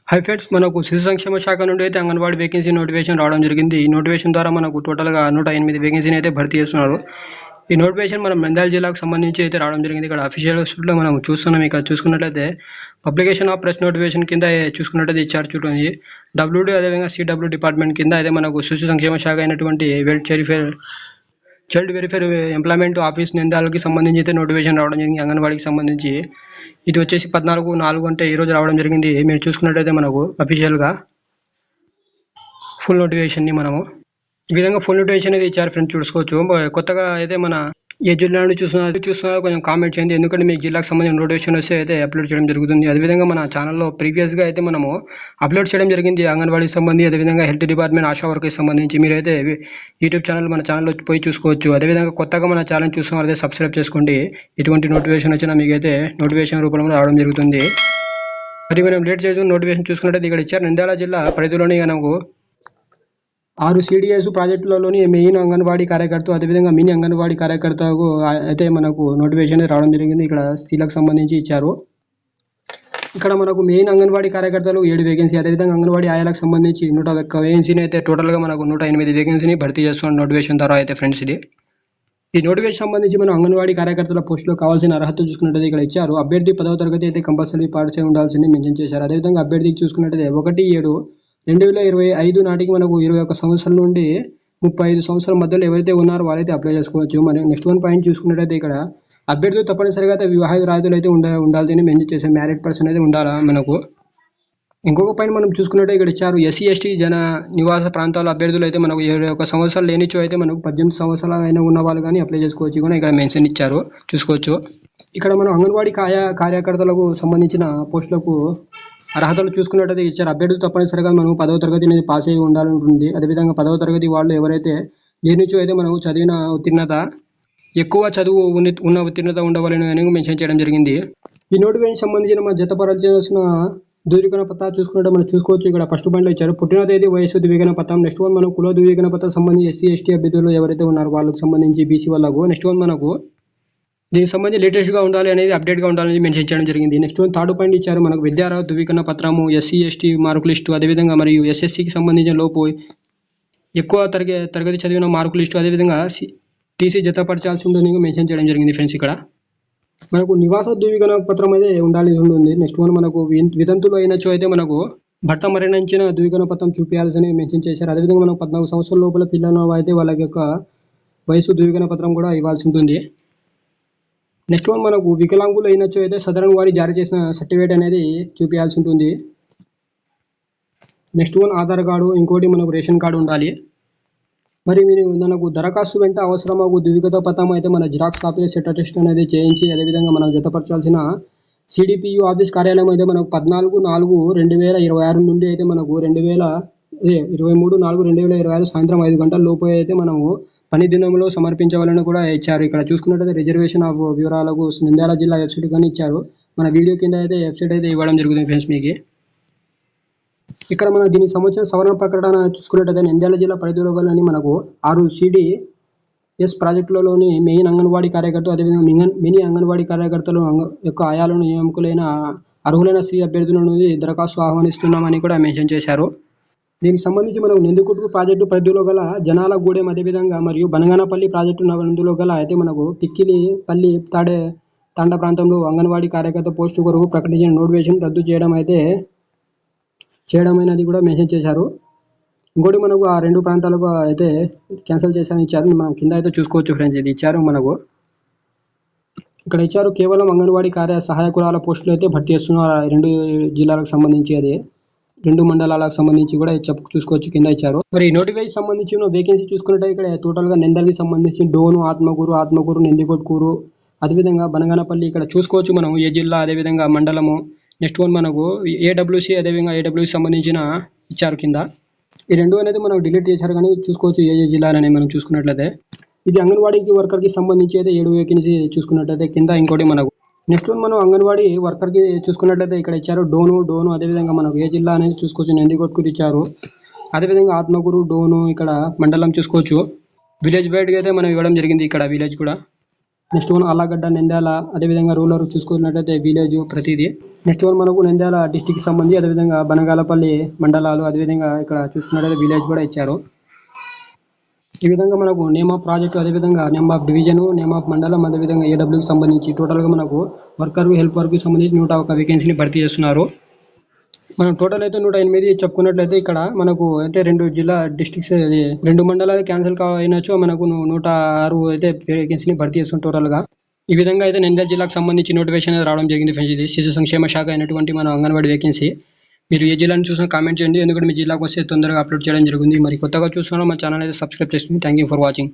Hi friends, మనకు శిశు సంక్షేమ శాఖ నుండి అయితే అంగన్వాడీ వేకెన్సీ నోటిఫికేషన్ రావడం జరిగింది. ఈ నోటిఫికేషన్ ద్వారా మనకు టోటల్గా 108 వేకెన్సీని అయితే భర్తీ చేస్తున్నారు. ఈ నోటిఫికేషన్ మనం నంద్యాల జిల్లాకు సంబంధించి అయితే రావడం జరిగింది. ఇక్కడ అఫీషియల్ వెబ్సైట్లో మనం చూస్తున్నాం. ఇక్కడ చూసుకున్నట్లయితే పబ్లికేషన్ ఆఫ్ ప్రెస్ నోటిఫికేషన్ కింద చూసుకున్నట్లయితే ఇచ్చారు చూడండి. డబ్ల్యూడీ అదేవిధంగా సిడబ్ల్యూ డిపార్ట్మెంట్ కింద అయితే మనకు శిశు సంక్షేమ శాఖ అయినటువంటి చైల్డ్ వెల్ఫేర్ ఎంప్లాయ్మెంట్ ఆఫీస్ నంద్యాలకి సంబంధించి అయితే నోటిఫికేషన్ రావడం జరిగింది. అంగన్వాడీకి సంబంధించి ఇది వచ్చేసి 14/4 అంటే ఈరోజు రావడం జరిగింది. మీరు చూసుకున్నట్టయితే మనకు అఫీషియల్గా ఫుల్ నోటిఫికేషన్ని మనము ఈ విధంగా ఫుల్ నోటిఫికేషన్ అనేది ఇచ్చారు ఫ్రెండ్స్, చూసుకోవచ్చు. కొత్తగా అయితే మన ఏ జిల్లా నుండి చూస్తున్నారు కొంచెం కామెంట్ చేయండి. ఎందుకంటే మీ జిల్లాకు సంబంధించిన నోటిఫికేషన్ వస్తే అయితే అప్లోడ్ చేయడం జరుగుతుంది. అదేవిధంగా మన ఛానల్లో ప్రీవియస్గా అయితే మనము అప్లోడ్ చేయడం జరిగింది అంగన్వాడీకి సంబంధించి, అదేవిధంగా హెల్త్ డిపార్ట్మెంట్ ఆశా వర్క్కి సంబంధించి మీరైతే యూట్యూబ్ ఛానల్ మన ఛానల్లో పోయి చూసుకోవచ్చు. అదేవిధంగా కొత్తగా మన ఛానల్ చూస్తున్న సబ్స్క్రైబ్ చేసుకోండి. ఎటువంటి నోటిఫికేషన్ వచ్చినా మీకైతే నోటిఫికేషన్ రూపంలో రావడం జరుగుతుంది. మరి మనం లేట్ చేసుకుని నోటిఫికేషన్ చూసుకున్నట్టు ఇక్కడ ఇచ్చారు. నంద్యాల జిల్లా పరిధిలోని మనకు 6 CDS ప్రాజెక్టులలోని మెయిన్ అంగన్వాడీ కార్యకర్త, అదేవిధంగా మినీ అంగన్వాడీ కార్యకర్తకు అయితే మనకు నోటిఫికేషన్ రావడం జరిగింది. ఇక్కడ స్త్రీలకు సంబంధించి ఇచ్చారు. ఇక్కడ మనకు మెయిన్ అంగన్వాడీ కార్యకర్తలు 7 వేకెన్సీ, అదేవిధంగా అంగన్వాడీ ఆయాలకు సంబంధించి 101 వేకెన్సీని అయితే టోటల్గా మనకు 108 వేకెన్సీని భర్తీ చేస్తున్న నోటిఫికేషన్ ద్వారా అయితే ఫ్రెండ్స్ ఇది. ఈ నోటిఫికేషన్ సంబంధించి మనం అంగన్వాడీ కార్యకర్తల పోస్టులో కావాల్సిన అర్హత చూసుకున్నట్లయితే ఇక్కడ ఇచ్చారు. అభ్యర్థి 10వ తరగతి అయితే కంపల్సరీ పాస్ అయి ఉండాల్సింది మెన్షన్ చేశారు. అదేవిధంగా అభ్యర్థికి చూసుకున్నట్లయితే 1/7/2025 నాటికి మనకు 21 సంవత్సరాల నుండి 35 సంవత్సరాల మధ్యలో ఎవరైతే ఉన్నారో వాళ్ళైతే అప్లై చేసుకోవచ్చు. మరి నెక్స్ట్ వన్ పాయింట్ చూసుకున్నట్లయితే ఇక్కడ అభ్యర్థులు తప్పనిసరిగా వివాహిత రాయితులు అయితే ఉండాలని మెన్షన్ చేశారు. మ్యారీడ్ పర్సన్ అయితే ఉండాలా మనకు. ఇంకొక పైన మనం చూసుకున్నట్టు ఇక్కడ ఇచ్చారు. SC ST జన నివాస ప్రాంతాల అభ్యర్థులు అయితే మనకు 21 సంవత్సరాలు లేనిచో అయితే మనకు 18 సంవత్సరాలు అయినా ఉన్న వాళ్ళు కానీ అప్లై చేసుకోవచ్చు కూడా ఇక్కడ మెన్షన్ ఇచ్చారు, చూసుకోవచ్చు. ఇక్కడ మనం అంగన్వాడీ కార్యకర్తలకు సంబంధించిన పోస్టులకు అర్హతలు చూసుకున్నట్టయితే ఇచ్చారు. అభ్యర్థులు తప్పనిసరిగా మనం 10వ తరగతి అనేది పాస్ అయ్యి ఉండాలంటుంది. అదేవిధంగా 10వ తరగతి వాళ్ళు ఎవరైతే లేనిచో అయితే మనకు చదివిన ఉత్తీర్ణత ఎక్కువ చదువు ఉన్న ఉత్తీర్ణత ఉండవాలని అని మెన్షన్ చేయడం జరిగింది. ఈ నోటిఫికేషన్ సంబంధించిన మన జతపరచాల్సిన ధృవీకరణ పత్రాలు చూసుకున్నట్టు మనం చూసుకోవచ్చు. ఇక్కడ ఫస్ట్ పాయింట్లో ఇచ్చారు పుట్టిన తేదీ, వయసు ధృవీకరణ పత్రం. నెక్స్ట్ వన్ మనం కుల ధృవీకరణ పత్రం సంబంధించి SC ST అభ్యర్థులు ఎవరైతే ఉన్నారో వాళ్ళకి సంబంధించి BC వాళ్ళకు. నెక్స్ట్ వన్ మనకు దీనికి సంబంధించి లేటెస్ట్గా ఉండాలి అనేది, అప్డేట్గా ఉండాలని మెన్షన్ చేయడం జరిగింది. నెక్స్ట్ వన్ థర్డ్ పాయింట్ ఇచ్చారు మనకు విద్యార్హత ధృవీకరణ పత్రము, SC ST మార్కు లిస్టు, అదేవిధంగా మరియు SSCకి సంబంధించిన లోపు ఎక్కువ తరగతి చదివిన మార్కు లిస్టు, అదేవిధంగా TC జతపరచాల్సి ఉందని మెన్షన్ చేయడం జరిగింది ఫ్రెండ్స్. ఇక్కడ మనకు నివాస ధృవీకరణ పత్రం అయితే ఉండాలి ఉంటుంది. నెక్స్ట్ వన్ మనకు వితంతులు అయినచో అయితే మనకు భర్త మరణించిన ధృవీకరణ పత్రం చూపించాల్సి మెన్షన్ చేశారు. అదేవిధంగా మనకు 14 సంవత్సరాల లోపల పిల్లలు అయితే వాళ్ళ యొక్క వయసు ధృవీకరణ పత్రం కూడా ఇవ్వాల్సి ఉంటుంది. నెక్స్ట్ వన్ మనకు వికలాంగులు అయినచో అయితే సదరన్ వారి జారీ చేసిన సర్టిఫికేట్ అనేది చూపించాల్సి ఉంటుంది. నెక్స్ట్ వన్ ఆధార్ కార్డు, ఇంకోటి మనకు రేషన్ కార్డు ఉండాలి. మరి మీరు మనకు దరఖాస్తు వెంట అవసరమగు ధృవీకరణ పత్రం అయితే మన జిరాక్స్ కాపీ సెట్ అటెస్ట్ అనేది చేయించి, అదేవిధంగా మనం జతపరచాల్సిన CDPU ఆఫీస్ కార్యాలయం అయితే మనకు 14/4/2026 నుండి అయితే మనకు 23/4/2026 సాయంత్రం 5 గంటల లోపు అయితే మనము పని దినంలో సమర్పించవాలని కూడా ఇచ్చారు. ఇక్కడ చూసుకున్నట్లయితే రిజర్వేషన్ ఆఫ్ వివరాలకు నంద్యాల జిల్లా వెబ్సైట్ కానీ ఇచ్చారు. మన వీడియో కింద అయితే వెబ్సైట్ అయితే ఇవ్వడం జరుగుతుంది ఫ్రెండ్స్ మీకు. ఇక్కడ మనం దీనికి సంబంధించిన సవరణ ప్రకటన చూసుకున్నట్టయితే నంద్యాల జిల్లా పరిధిలో గలని మనకు 6 CDS ప్రాజెక్టులలోని మెయిన్ అంగన్వాడీ కార్యకర్తలు, అదేవిధంగా మినీ అంగన్వాడీ కార్యకర్తలు యొక్క ఆయాలను నియామకులైన అర్హులైన స్త్రీ అభ్యర్థుల నుండి దరఖాస్తు ఆహ్వానిస్తున్నామని కూడా మెన్షన్ చేశారు. దీనికి సంబంధించి మనం నెందుకుట్టు ప్రాజెక్టు పరిధిలో గల జనాలగూడెం, అదేవిధంగా మరియు బనగానపల్లి ప్రాజెక్టు నందులో గల అయితే మనకు పిక్కిలిపల్లి తాండా ప్రాంతంలో అంగన్వాడీ కార్యకర్త పోస్టు కొరకు ప్రకటించిన నోటిఫికేషన్ రద్దు చేయడమైనది కూడా మెన్షన్ చేశారు. ఇంకోటి మనకు ఆ 2 ప్రాంతాలకు అయితే క్యాన్సిల్ చేశారని ఇచ్చారు. మనం కింద అయితే చూసుకోవచ్చు ఫ్రెండ్స్, ఇది ఇచ్చారు మనకు. ఇక్కడ ఇచ్చారు కేవలం అంగన్వాడీ సహాయకురాల పోస్టులు అయితే భర్తీ చేస్తున్నారు 2 జిల్లాలకు సంబంధించి, అది 2 మండలాలకు సంబంధించి కూడా చూసుకోవచ్చు కింద ఇచ్చారు. మరి నోటిఫికేషన్ సంబంధించిన వేకెన్సీ చూసుకున్నట్టు ఇక్కడ టోటల్గా నంద్యాలకి సంబంధించి డోను, ఆత్మకూరు, నెందికొట్కూరు, అదేవిధంగా బనగానపల్లి ఇక్కడ చూసుకోవచ్చు మనం ఏ జిల్లా, అదేవిధంగా మండలము. నెక్స్ట్ వన్ మనకు AWC, అదేవిధంగా AWC సంబంధించిన ఇచ్చారు కింద. ఈ 2 అనేది మనం డిలీట్ చేశారు కానీ చూసుకోవచ్చు ఏ జిల్లాలని మనం చూసుకున్నట్లయితే. ఇది అంగన్వాడీకి వర్కర్కి సంబంధించి అయితే 7 వేకెన్సీ చూసుకున్నట్లయితే కింద. ఇంకోటి మనకు నెక్స్ట్ వన్ మనం అంగన్వాడీ వర్కర్కి చూసుకున్నట్లయితే ఇక్కడ ఇచ్చారు డోను, అదేవిధంగా మనకు ఏ జిల్లా అనేది చూసుకోవచ్చు నెందికొట్కూరు ఇచ్చారు. అదేవిధంగా ఆత్మకూరు, డోను ఇక్కడ మండలం చూసుకోవచ్చు. విలేజ్ వైడ్గా అయితే మనం ఇవ్వడం జరిగింది ఇక్కడ విలేజ్ కూడా. నెక్స్ట్ వన్ ఆలగడ్డ, నంద్యాల, అదేవిధంగా రూరల్ చూసుకున్నట్లయితే విలేజ్ ప్రతిదీ. నెక్స్ట్ వన్ మనకు నంద్యాల డిస్టిక్ సంబంధించి అదేవిధంగా బనగాలపల్లి మండలాలు, అదేవిధంగా ఇక్కడ చూసుకున్నట్లయితే విలేజ్ కూడా ఇచ్చారు. ఈ విధంగా మనకు నేమ్ ఆఫ్ ప్రాజెక్ట్, అదేవిధంగా name of division, name of మండలం, అదేవిధంగా ఏడబ్ల్యూకి సంబంధించి టోటల్గా మనకు వర్కర్ హెల్ప్ వర్క్ సంబంధించి 101 వేకెన్సీని భర్తీ చేస్తున్నారు. మనం టోటల్ అయితే 108 చెప్పుకున్నట్లయితే ఇక్కడ మనకు అయితే 2 జిల్లా డిస్ట్రిక్ట్స్, 2 మండలాలు క్యాన్సిల్ అయినచో మనకు 106 అయితే వేకెన్సీని భర్తీ చేస్తుంది టోటల్గా. ఈ విధంగా అయితే నంద్యాల జిల్లాకు సంబంధించి నోటిఫికేషన్ రావడం జరిగింది ఫ్రెండ్స్. ఇది శిశు సంక్షేమ శాఖ అయినటువంటి మన అంగన్వాడీ వేకెన్సీ. మీరు ఏ జిల్లాను చూసినా కామెంట్ చేయండి, ఎందుకంటే మీ జిల్లాకు వస్తే తొందరగా అప్లోడ్ చేయడం జరుగుతుంది. మరి కొత్తగా చూస్తున్నా మా ఛానల్ అయితే సబ్స్క్రైబ్ చేసుకోండి. Thank you for watching.